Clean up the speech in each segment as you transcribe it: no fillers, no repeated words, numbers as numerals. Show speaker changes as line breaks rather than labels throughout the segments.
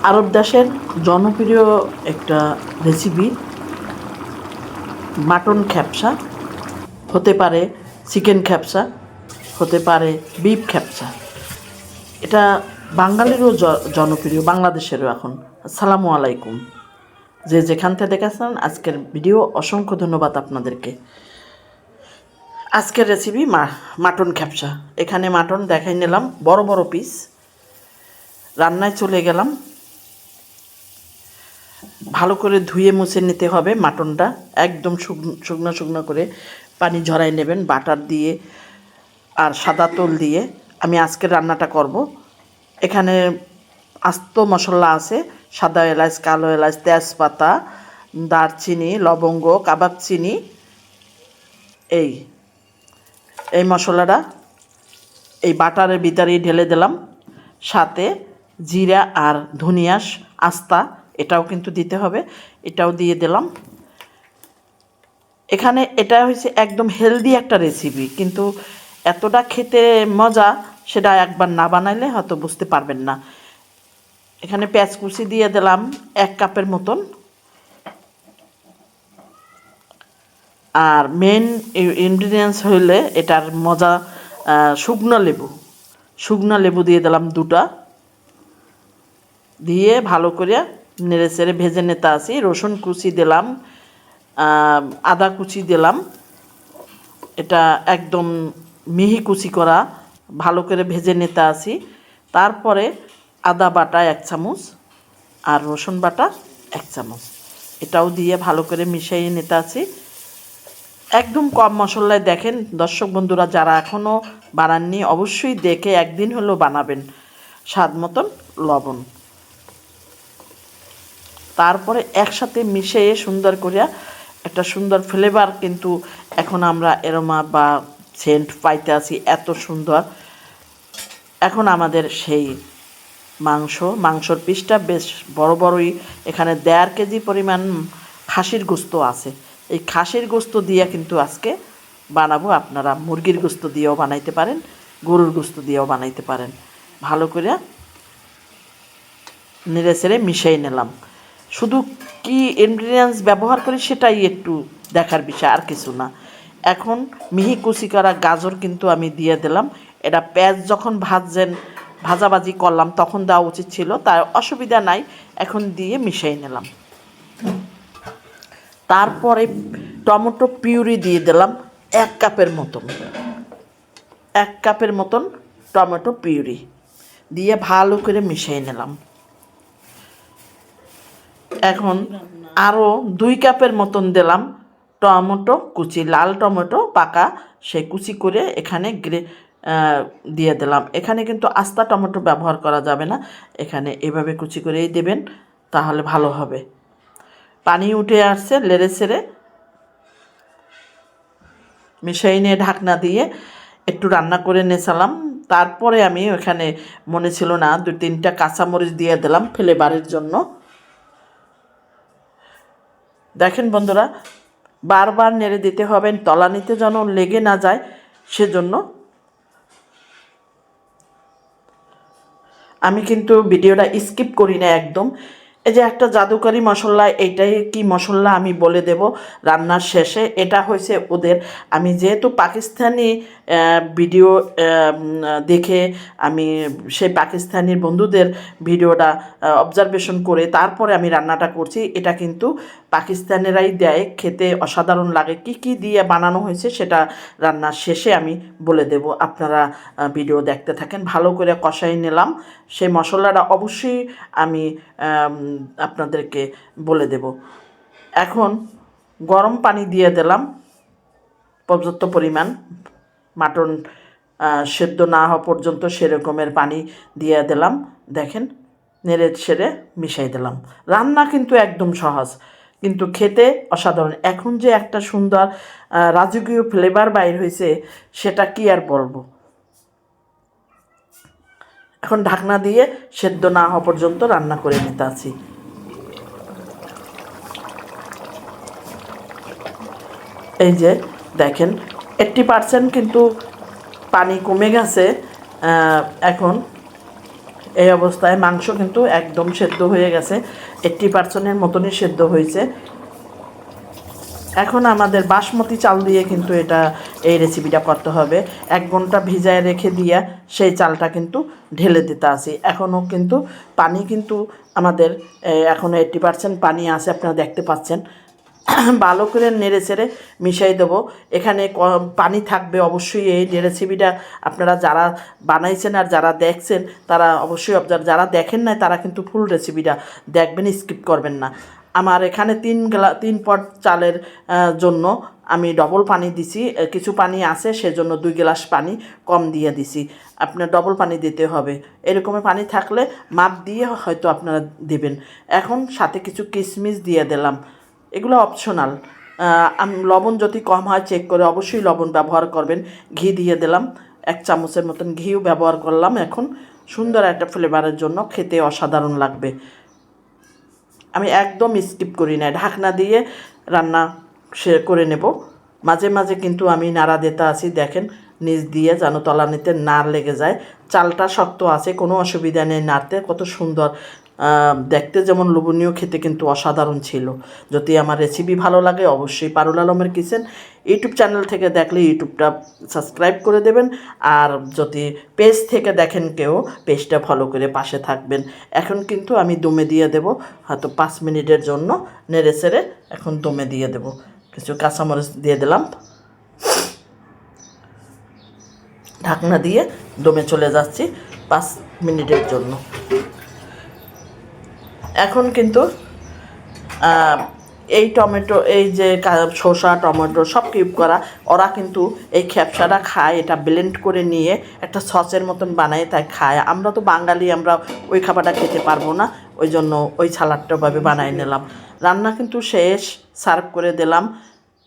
আরব দেশের জনপ্রিয় একটা রেসিপি মাটন খ্যাপসা, হতে পারে চিকেন খ্যাপসা, হতে পারে বিফ খ্যাপসা। এটা বাঙালিরও জনপ্রিয়, বাংলাদেশেরও এখন। আসসালামু আলাইকুম, যে যেখান থেকে দেখেছেন আজকের ভিডিও, অসংখ্য ধন্যবাদ আপনাদেরকে। আজকের রেসিপি মাটন খ্যাপসা। এখানে মাটন দেখাই নিলাম, বড় বড় পিস। রান্নায় চলে গেলাম। ভালো করে ধুয়ে মুছে নিতে হবে মাটনটা, একদম শুকনো শুকনো করে পানি ঝরাই নেবেন বাটার দিয়ে আর সাদা তেল দিয়ে। আমি আজকের রান্নাটা করব। এখানে আস্ত মশলা আছে, সাদা এলাচ, কালো এলাচ, তেজপাতা, দারচিনি, লবঙ্গ, কাবাব চিনি। এই মশলাটা এই বাটারের ভিতরেই ঢেলে দিলাম। সাথে জিরা আর ধনিয়া আস্তা, এটাও কিন্তু দিতে হবে, এটাও দিয়ে দিলাম। এখানে এটা হচ্ছে একদম হেলদি একটা রেসিপি, কিন্তু এতটা খেতে মজা সেটা একবার না বানাইলে হয়তো বুঝতে পারবেন না। এখানে পেঁয়াজ কুচি দিয়ে দিলাম 1 কাপের মতন। আর মেন ইনগ্রিডিয়েন্টস হইলে এটার মজা শুকনো লেবু দিয়ে দিলাম 2টা, দিয়ে ভালো করে নেড়ে চেড়ে ভেজে নিতে আসি। রসুন কুচি দিলাম, আদা কুচি দিলাম, এটা একদম মিহি কুচি করা, ভালো করে ভেজে নিতে আসি। তারপরে আদা বাটা 1 চামচ আর রসুন বাটা 1 চামচ, এটাও দিয়ে ভালো করে মিশিয়ে নিতে আসি। একদম কম মশলায়। দেখেন দর্শক বন্ধুরা, যারা এখনও বানাননি অবশ্যই দেখে একদিন হলেও বানাবেন। স্বাদ মতন লবণ, তারপরে একসাথে মিশিয়ে সুন্দর করিয়া একটা সুন্দর ফ্লেভার কিন্তু এখন আমরা এরোমা বা সেন্ট পাইতে আছি, এত সুন্দর। এখন আমাদের সেই মাংসর পিসটা বেশ বড় বড়ই, এখানে 1.5 কেজি পরিমাণ খাসির গোস্ত আছে। এই খাসির গোস্ত দিয়ে কিন্তু আজকে বানাবো। আপনারা মুরগির গোস্ত দিয়েও বানাইতে পারেন, গরুর গোস্ত দিয়েও বানাইতে পারেন। ভালো করে নেড়ে চেড়ে মিশিয়ে নিলাম। শুধু কি ইনগ্রিডিয়েন্টস ব্যবহার করি সেটাই একটু দেখার বিষয়, আর কিছু না। এখন মিহি কুচি করা গাজর কিন্তু আমি দিয়ে দিলাম। এটা পেঁয়াজ যখন ভাজাভাজি করলাম তখন দেওয়া উচিত ছিল, তার অসুবিধা নাই। এখন দিয়ে মিশিয়ে নিলাম। তারপরে টমেটো পিউরি দিয়ে দিলাম 1 কাপের মতন। 1 কাপের মতন টমেটো পিউরি দিয়ে ভালো করে মিশিয়ে নিলাম। এখন আরও 2 কাপের মতন দিলাম টমেটো কুচি, লাল টমেটো পাকা, সেই কুচি করে এখানে দিয়ে দিলাম। এখানে কিন্তু আস্তা টমেটো ব্যবহার করা যাবে না, এখানে এভাবে কুচি করেই দেবেন, তাহলে ভালো হবে। পানি উঠে আসছে, লেড়ে ছেড়ে মিশিয়ে নিয়ে ঢাকনা দিয়ে একটু রান্না করে নিয়েছিলাম। তারপরে আমি ওখানে মনে ছিল না 2-3টা কাঁচামরিচ দিয়ে দিলাম ফ্লেভারের জন্য। দেখেন বন্ধুরা, বারবার নেড়ে দিতে হবে, তলানিতে যেন লেগে না যায়, সেজন্য আমি কিন্তু ভিডিওটা স্কিপ করি না একদম। এই যে একটা জাদুকরি মশলা, এইটাই কি মশলা আমি বলে দেব রান্নার শেষে। এটা হয়েছে ওদের, আমি যেহেতু পাকিস্তানি ভিডিও দেখে আমি সেই পাকিস্তানি বন্ধুদের ভিডিওটা অবজারভেশন করে তারপরে আমি রান্নাটা করছি। এটা কিন্তু পাকিস্তানেরাই দেয়, খেতে অসাধারণ লাগে। কি কি দিয়ে বানানো হয়েছে সেটা রান্নার শেষে আমি বলে দেব, আপনারা ভিডিও দেখতে থাকেন। ভালো করে কষাই নিলাম, সেই মশলাটা অবশ্যই আমি আপনাদেরকে বলে দেব। এখন গরম পানি দিয়ে দিলাম পর্যাপ্ত পরিমাণ, মাটন সেদ্ধ না হওয়া পর্যন্ত সেরকমের পানি দিয়ে দিলাম। দেখেন নেড়ে ছেড়ে মিশাই দিলাম। রান্না কিন্তু একদম সহজ, কিন্তু খেতে অসাধারণ। এখন যে একটা সুন্দর রাজকীয় ফ্লেভার বাইর হয়েছে, সেটা কি আর বলবো। এখন ঢাকনা দিয়ে সেদ্ধ না হওয়া পর্যন্ত রান্না করে নিতে আছি। এই যে দেখেন 80% কিন্তু পানি কমে গেছে। এখন এই অবস্থায় মাংস কিন্তু একদম সেদ্ধ হয়ে গেছে, 80% মতনই সেদ্ধ হয়েছে। এখন আমাদের বাসমতি চাল দিয়ে কিন্তু এই রেসিপিটা করতে হবে। 1 ঘন্টা ভিজায় রেখে দিয়ে সেই চালটা কিন্তু ঢেলে দিতে আসি। এখনও কিন্তু পানি কিন্তু আমাদের এখনও 80% পানি আছে, আপনারা দেখতে পাচ্ছেন। ভালো করে নেড়ে চেড়ে মিশিয়ে দেবো। এখানে পানি থাকবে অবশ্যই। এই রেসিপিটা আপনারা যারা বানাইছেন আর যারা দেখছেন তারা অবশ্যই যারা দেখেন না তারা কিন্তু ফুল রেসিপিটা দেখবেন, স্কিপ করবেন না। আমার এখানে 3 পট চালের জন্য আমি ডবল পানি দিছি, কিছু পানি আছে সেজন্য 2 গ্লাস পানি কম দিয়ে দিছি। আপনার ডবল পানি দিতে হবে, এরকম পানি থাকলে মাপ দিয়ে হয়তো আপনারা দিবেন। এখন সাথে কিছু কিশমিশ দিয়ে দিলাম, এগুলো অপশনাল। লবণ যদি কম হয় চেক করে অবশ্যই লবণ ব্যবহার করবেন। ঘি দিয়ে দিলাম, 1 চামচের মতন ঘিও ব্যবহার করলাম। এখন সুন্দর একটা ফ্লেভারের জন্য, খেতে অসাধারণ লাগবে। আমি একদম স্কিপ করি না, ঢাকনা দিয়ে রান্না করে নেব। মাঝে মাঝে কিন্তু আমি নাড়া দিতে আসি, দেখেন নিচ দিয়ে যেন তলানিতে না লেগে যায়। চালটা শক্ত আছে, কোনো অসুবিধা নেই নাড়তে। কত সুন্দর দেখতে, যেমন লোভনীয়, খেতে কিন্তু অসাধারণ ছিল। যদি আমার রেসিপি ভালো লাগে অবশ্যই পারুল আলমের কিচেন ইউটিউব চ্যানেল থেকে দেখলে ইউটিউবটা সাবস্ক্রাইব করে দেবেন। আর যদি পেজ থেকে দেখেন কেউ, পেজটা ফলো করে পাশে থাকবেন। এখন কিন্তু আমি দমে দিয়ে দেব, হয়তো 5 মিনিটের জন্য নেড়ে চেড়ে এখন দমে দিয়ে দেব। কিছু কাঁচামরিচ দিয়ে দিলাম, ঢাকনা দিয়ে দমে চলে যাচ্ছি 5 মিনিটের জন্য। এখন কিন্তু এই টমেটো, এই যে শসা টমেটো সব কিউব করা, ওরা কিন্তু এই খ্যাপসাটা খায়, এটা ব্লেন্ড করে নিয়ে একটা সসের মতন বানায় তাই খায়। আমরা তো বাঙালি, আমরা ওই খাবারটা খেতে পারবো না, ওই জন্য ওই সালাডটা ভাবে বানাই নিলাম। রান্না কিন্তু শেষ, সার্ভ করে দিলাম।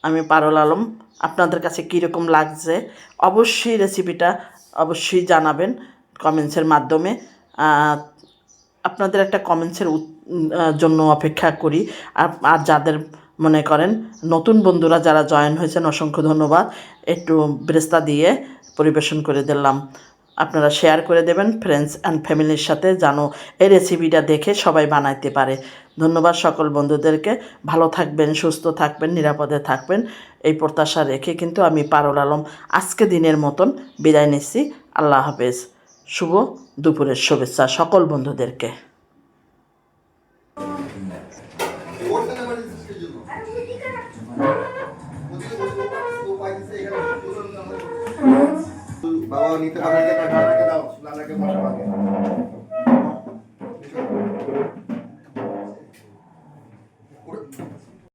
আমি পারুল আলম। আপনাদের কাছে কীরকম লাগছে অবশ্যই রেসিপিটা অবশ্যই জানাবেন কমেন্টসের মাধ্যমে। আপনাদের একটা কমেন্টসের জন্য অপেক্ষা করি। আর যাদের মনে করেন নতুন বন্ধুরা যারা জয়েন হয়েছেন, অসংখ্য ধন্যবাদ। একটু ব্রেস্তা দিয়ে পরিবেশন করে দিলাম। আপনারা শেয়ার করে দেবেন ফ্রেন্ডস অ্যান্ড ফ্যামিলির সাথে, যেন এই রেসিপিটা দেখে সবাই বানাইতে পারে। ধন্যবাদ সকল বন্ধুদেরকে। ভালো থাকবেন, সুস্থ থাকবেন, নিরাপদে থাকবেন, এই প্রত্যাশা রেখে কিন্তু আমি পারুল আলম আজকে দিনের মতন বিদায় নিচ্ছি। আল্লাহ হাফেজ। শুভ দুপুরের শুভেচ্ছা সকল বন্ধুদেরকে।
বাবা নিতে পারবে, দাও, দাদাকে বসা